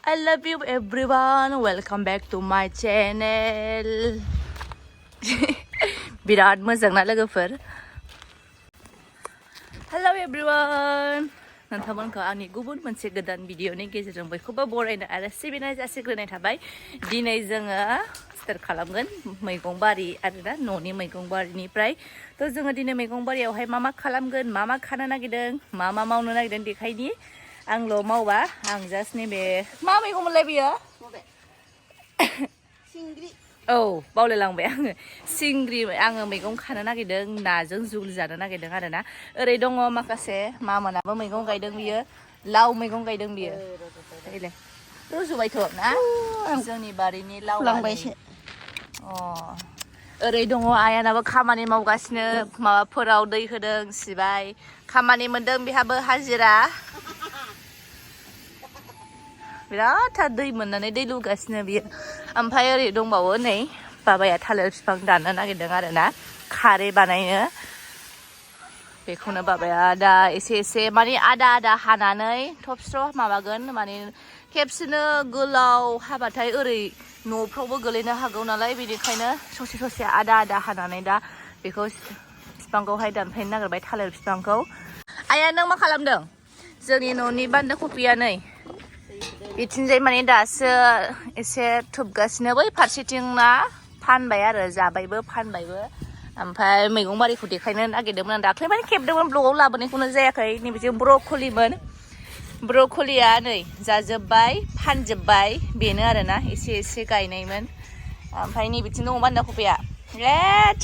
I love you everyone welcome back to my channel बिराद मोजां ना लोगोफोर Hello everyone नोंथांमोनखौ आंनि गुबुन मोनसे गोदान भिडिअनि गेजेरजों बयखौबो बरायनो आरो सिबिनाय जासिग्रोनाय थाबाय दिनै जोङो स्टार्ट खालामगोन मैगं बारि आरोना न'नि मैगं बारिनिफ्राय थ' जोङो दिनै मैगं बारियावहाय मा खालामगोन मा खानो नागिरदों मा मावनो नागिरदों देखायनि आंल' मावा आं जास्ट नैबे मा मैगं मोनलाय बियो सिंग्रि औ बावलायलांबाय आङो सिंग्रि आङो मैगं खानो नागिरदों नाजों जुल जानो नागिरदों आरोना ओरै दङ माखासे मामोनाबो मैगं गायदों बियो लाव मैगं गायदों बियो ओइलाय रज'बायथ' ना जोंनि बारिनि लाव लांबायसो ओरै दङ आयानाबो खामानि मावगासिनो माबाफोराव दै होदों सिबाय खामानि मोनदों बेहाबो हाजिरा बिराद दै मोननानै दै लुगासिनो बियो ओमफ्राय ओरै दंबावो नै बाबाया थालिर बिफां दाननो नागिरदों आरोना खारै बानायनो बेखौनो बाबाया दा एसे माने आदा हानानै थबस्र' माबागोन माने खेबसेनो गोलाव हाबाथाय ओरै न'फ्रावबो गोलैनो हागौ नालाय बेनिखायनो ससे आदा हानानै दा बेखौ बिफांखौहाय दानफायनो नागिरबाय थालिर बिफांखौ आया नों मा खालामदों जोंनि न'नि बान्दा कफिया नै बिथिंजाय माने दासो एसे थुबगासिनो बै फारसेथिं ना फानबाय आरो जाबायबो फानबायबो ओमफ्राय मैगं बारिखौ देखायनो नागिरदोंमोन आं दाख्लै माने खेबदोंमोन ब्लगाव लाबोनायखौनो जायाखै नैबेजों ब्रकलिया नै जाजोब्बाय फानजोब्बाय बेनो आरोना एसे गायनायमोन ओमफ्राय नैबेथिं दङ बान्दा कफिया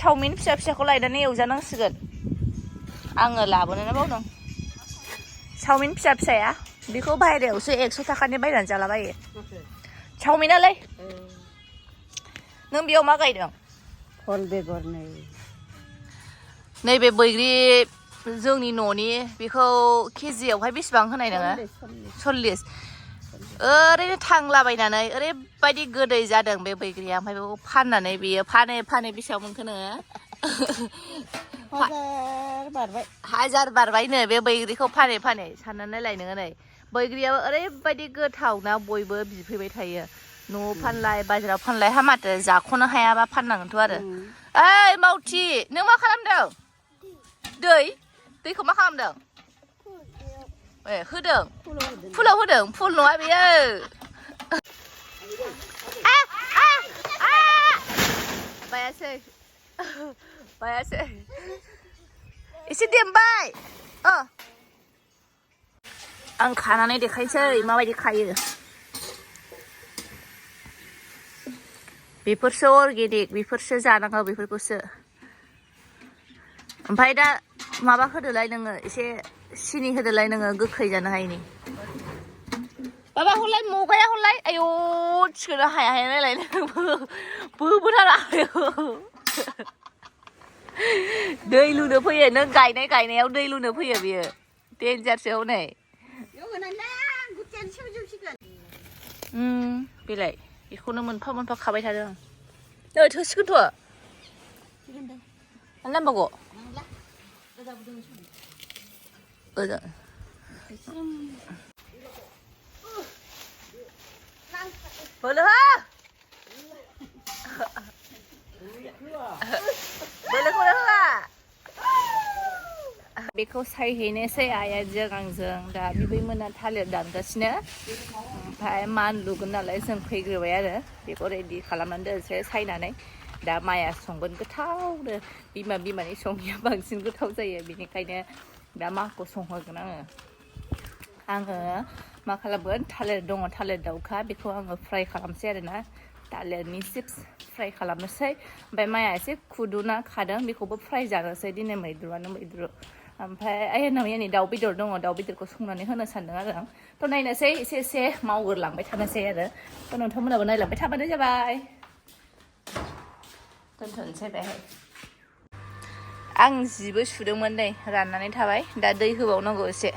चावमिन फिसाखौ लायनानै एवजानांसिगोन आङो लाबोनोनो बावदों चावमिन फिसाया बेखौ बाहेरायावसो 100 थाखानि बायनानै जालाबायो चावमिनालाय नों बेयाव मा गायदों फल बेगर नैबे बैग्रि जोंनि न'नि बेखौ केजियावहाय बेसेबां होनाय नोङो 40 ओरैनो थांलाबायनानै ओरैबायदि गोदै जादों बे बैग्रिया ओमफ्राय बेखौ फाननानै बियो फानै बेसेबां मोनखो नोङो हाजार बारबायनो बे बैग्रिखौ फानै साननानै नायलाय नोङो नै बैग्रियाबो ओरैबायदि गोथाव ना बयबो बिफैबाय थायो न'आव फानलाय बाजाराव फानलाय हा माथो जाख'नो हायाबा फाननांगोनथ' आरो ओइ मावथि नों मा खालामदों दैखौ मा खालामदों होदों फुलाव होदों फुल नङा बेयो बायासै एसे देमबाय आं खानानै देखायसै माबायदि खायो बेफोरसो अर्गेनिक बेफोरसो जानांगौ बेफोरखौसो ओमफ्राय दा माबा होदोलाय नोङो एसे सिनि होदोलाय नोङो गोखै जानो हायिनि बाबा हरलाय मुगाया हरलाय आयौ थिखोनो हाया नायलाय बोथारा दै लुनो फैयो नों गायनायाव दै लुनो फैयो बियो देन्जारसो हनै बेलाय बेखौनो मोनफा खाबाय थादों नै थोसिगोनथ' नांबावगौ बोलो हो बोलोखौनो होआ बेखौ सायहैनोसै आइयाजों आंजों दा बिबैमोना थालिर दानगासिनो ओमफ्राय मानलुगोन नालाय जों फैग्रोबाय आरो बेखौ रेडि खालामनानै दोनसै सायनानै दा माइया संगोन गोथावनो बिमानि संनाया बांसिन गोथाव जायो बेनिखायनो दा माखौ संहोगोन आङो मा खालामगोन थालिर दङ थालिर दाउखा बेखौ आङो फ्राय खालामसै आरोना थालिरनि चिप्स फ्राय खालामनोसै ओमफ्राय माइया एसे खुदुना खादों बेखौबो फ्राय जानोसै दिनै मैद्रु ओमफ्राय आइनाव नै दाउ बेदर दङ दाउ बेदरखौ संनानै होनो सानदों आरो आं थ' नायनोसै एसे मावग्रोलांबाय थानोसै आरो थ' नोंथांमोनाबो नायलांबाय थाबानो जाबाय दोनथ'नोसै बेहाय आं जिबो सुदोंमोन नै राननानै थाबाय दा दै होबावनांगौ एसे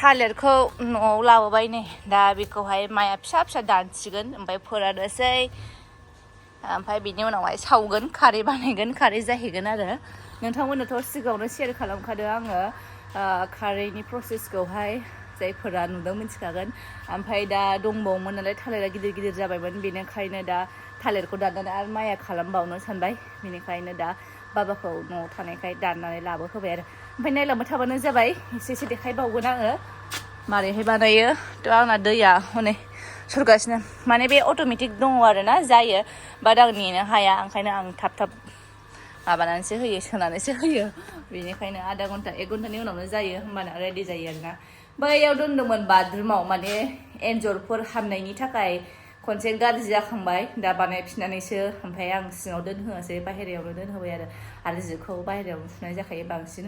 थालिरखौ न'आव लाबोबाय नै दा बेखौहाय माया फिसा फिसा दानसिगोन ओमफ्राय फोराननोसै ओमफ्राय बिनि उनावहाय सावगोन खारै बानायगोन खारै जाहैगोन आरो नोंथांमोननोथ' सिगाङावनो शेयार खालामखादों आङो खारैनि प्रसेसखौहाय जायफोरा नुदों मिथिखागोन ओमफ्राय दा दंबावोमोन नालाय थालिरा गिदिर गिदिर जाबायमोन बेनिखायनो दा थालिरखौ दाननानै आरो माया खालामबावनो सानबाय बेनिखायनो दा बाबाखौ न'आव थानायखाय दाननानै लाबोहोबाय आरो ओमफ्राय नायलांबाय थाबानो जाबाय एसे एसे देखायबावगोन आङो मारैहाय बानायो थ' आंना दैया हनै सरगासिनो माने बे अट'मेटिक दङ आरो ना जायो बाट आं नेनो हाया ओंखायनो आं थाब थाब माबानानैसो होयो सोनानैसो होयो बेनिखायनो आधा घन्टा 1 घन्टानि उनावनो जायो होमबाना रेडि जायो आरोना बैयाव दोनदोंमोन बाथरुमाव माने एन्जरफोर हाबनायनि थाखाय खनसे गाज्रि जाखांबाय दा बानायफिननानैसो ओमफ्राय आं सिङाव दोनहोआसै बाहेरायावनो दोनहोबाय आरो जिखौ बाहेरायावनो सुनाय जाखायो बांसिन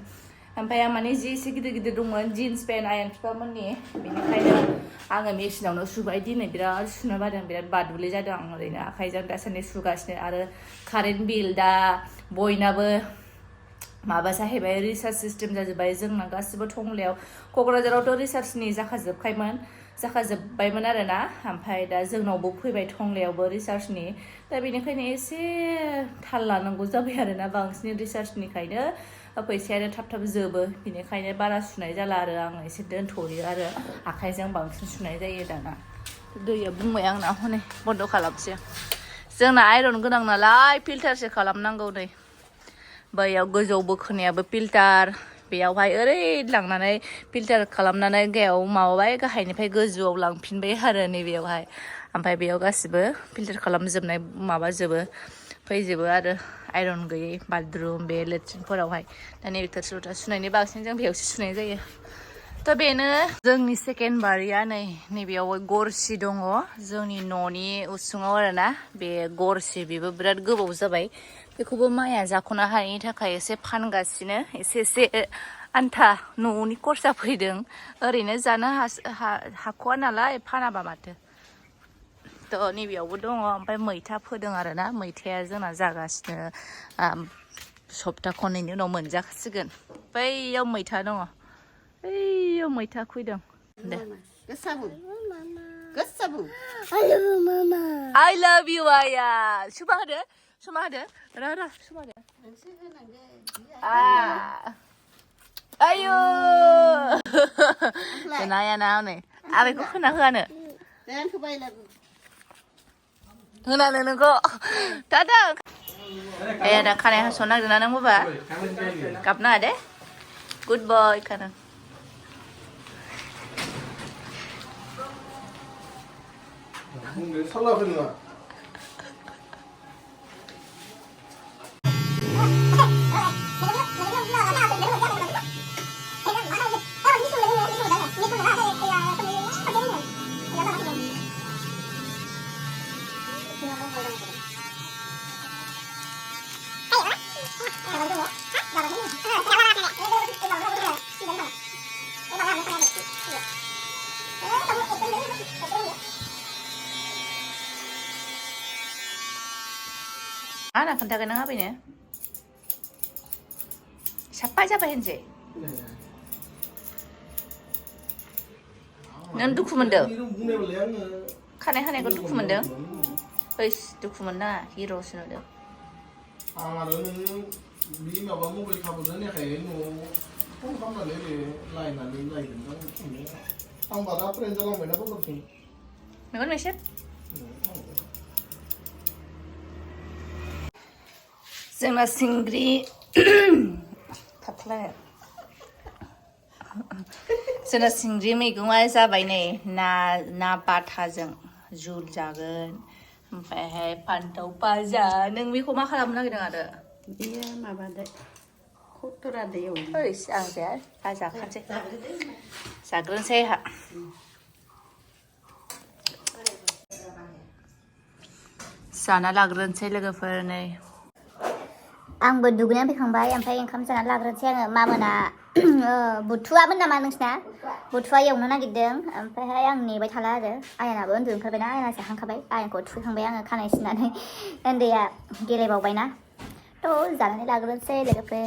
ओमफ्राय आं माने जि एसे गिदिर गिदिर दंमोन जिन्स पेन्ट आयन फिफामोननि बेनिखायनो आङो मेसिनावनो सुबाय दिनै बिराद सुनो बादों बिराद बादुलि जादों आं ओरैनो आखाइजों दासान्दि सुगासिनो आरो कारेन्ट बिल दा बयनाबो माबा जाहैबाय रिसार्ज सिस्टेम जाजोब्बाय जोंना गासिबो टंलायाव क'क्राझारावथ' रिसार्जनि जाखाजोब्बायमोन आरोना ओमफ्राय दा जोंनावबो फैबाय टंलायावबो रिसार्जनि दा बेनिखायनो एसे थाल लानांगौ जाबाय आरोना बांसिन रिसार्जनिखायनो फैसायानो थाब थाब जोबो बेनिखायनो बारा सुनाय जाला आरो आं एसे दोनथ'यो आरो आखाइजों बांसिन सुनाय जायो दाना दैया बुंबाय आंना हनै बन्द' खालामसै जोंना आयरन गोनां नालाय फिल्टारसो खालामनांगौ नै बैयाव गोजौ बोखोनायाबो फिल्टार बेयावहाय ओरै लांनानै फिल्टार खालामनानै गाहायाव माबाबाय गाहायनिफ्राय गोजौआव लांफिनबाय आरो नैबेयावहाय ओमफ्राय बेयाव गासिबो फिल्टार खालामजोबनाय माबाजोबो फैजोबो आरो आयरन गैयै बाथरुम बे लेट्रिनफोरावहाय दा नैबे थोरसि लथा सुनायनि बांसिन जों बेयावसो सुनाय जायो थ' बेनो जोंनि सेकेन्ड बारिया नैबेयाव गरसि दङ जोंनि न'नि उसुङाव आरोना बे गरसि बेबो बिराद गोबाव जाबाय बेखौबो माइया जाख'नो हायैनि थाखाय एसे फानगासिनो एसे आन्था न'नि खरसा फैदों ओरैनो जानो हाख'वा नालाय फानाबा माथो थ' नैबेयावबो दङ ओमफ्राय मैथा फोदों आरोना मैथाया जोंना जागासिनो सप्ता खननैनि उनाव मोनजासिगोन बैयाव मैथा दङ बैयाव मैथा खुइदों दे I love you आया सुमा होदो र सुमा होदो आयु नाया ना हनै आबैखौ खोना होआनो होनानो नोंखौ दादा ए दा खानाय हास'नो नागिरदोंना नों बाबा गाबनाङा दे गुड बय खानो आंना खोन्थागोन नों आबैनो साफा जाबाय होनसै नों दुखु मोनदों खानाय हानायखौ दुखु मोनदों ओइस दुखु मोननाङा हिर'सो नुदों आरो नोङो बे माबा मबाइल थाबोनो होनायखाय न'आव फन खालामनानै लायनानै लायगोन आं बारा फ्रेन्ड जालांबायना बाबाजों मेगन मेसेब जोंना सिंग्रि थाबथालाय जोंना सिंग्रि मैगङा जाबाय नै ना बाथाजों जुल जागोन ओमफ्रायहाय फान्थाव फाजा नों बेखौ मा खालामनो नागिरदों आरो बेयो माबादो खथरा दैयाव ओइ आं जाया फाजा खानोसै जाग्रोनोसै आंहा जाना लाग्रोनोसै लोगोफोर नै आंबो दुगैनानै फैखांबाय ओमफ्राय ओंखाम जानानै लाग्रोनोसै आङो मामोना बुथुवामोन नामा नोंसिना बुथुवा एवनो नागिरदों ओमफ्रायहाय आं नेबाय थाला आरो आयनाबो उन्दुनो ओंखारबायना आयना जाखांखाबाय आयनखौ थुखैखांबाय आङो खानाय सिननानै उन्दैया गेलेबावबायना थ' जानानै लाग्रोनोसै लोगोफोर